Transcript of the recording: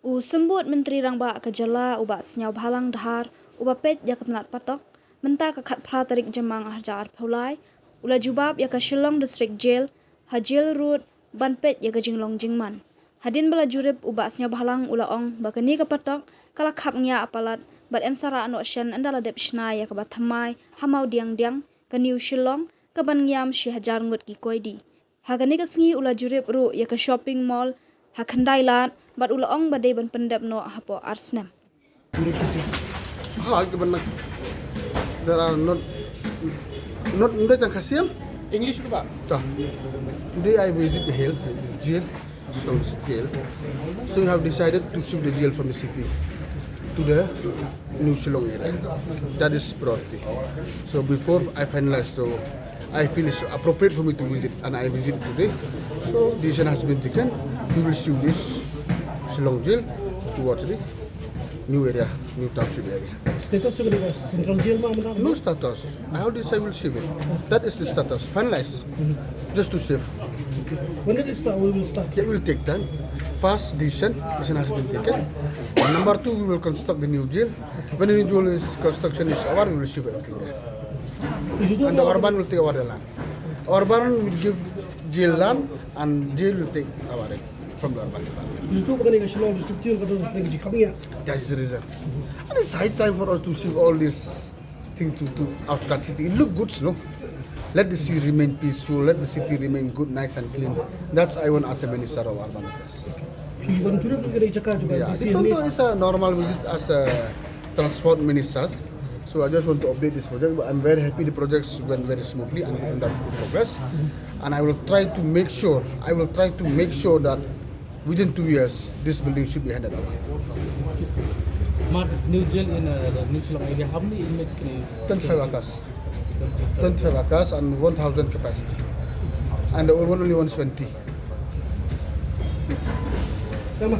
Sembut Menteri Rangba Kejala uba Sniawbhalang dhar uba pet ya ketnat Phatok menta ka khat phra tarik jamang harjaat phulai ula jubab ya ka Shillong District Jail Hajil Road ban pet ya ka jinglong jingman hadin bala jurip uba Sniawbhalang ula ong bakani ka Phatok kala khap ngya apalat bat ensara ano shen andala dep shna ya ka ba Thymmai ha Mawdiangdiang ka New Shillong ka ban Ngiam shi hajar Ngut ki koidi hagani ka sngi ula jurip ru ya ka shopping mall ha khandai lat bat ula ong badai ban pendap no hapo arsnam There are not yang kasiam English juga. Today I visit the jail, jail. So we have decided to shift the jail from the city to the New Shillong area. That is priority. So before I finalize, so I feel it's appropriate for me to visit, and I visit today. So decision has been taken. We will shift this Shillong jail towards the new area, new township area. Status juga di Central Jail mah benar. No status. I already say we'll shift it. That is the status. Finalize. Just to shift. When did it start? We will start. It will take time. First decision has been taken. And number two, we will construct the new jail. When the new jail construction is over, we will shift everything there. And the urban will take over the land. Urban will give jail land, and jail will take our land from the urban department. Itu bukan dengan Shillong District Jail kata lagi kami ya. That is the reason. And it's high time for us to shift all this thing to outskirts city. It look good, no? Let the city remain peaceful. Let the city remain good, nice and clean. That's I want as a minister of urban affairs. Iban juga dari Jakarta juga. Yeah, this one is a normal visit as a transport minister. So I just want to update this project. But I'm very happy the projects went very smoothly and under good progress. And I will try to make sure. That within 2 years, this building should be handed over. This new jail in the New Shillong area, how many inmates can you? 25 acres. 25 acres and 1,000 capacity. And the old one only 120. Sama.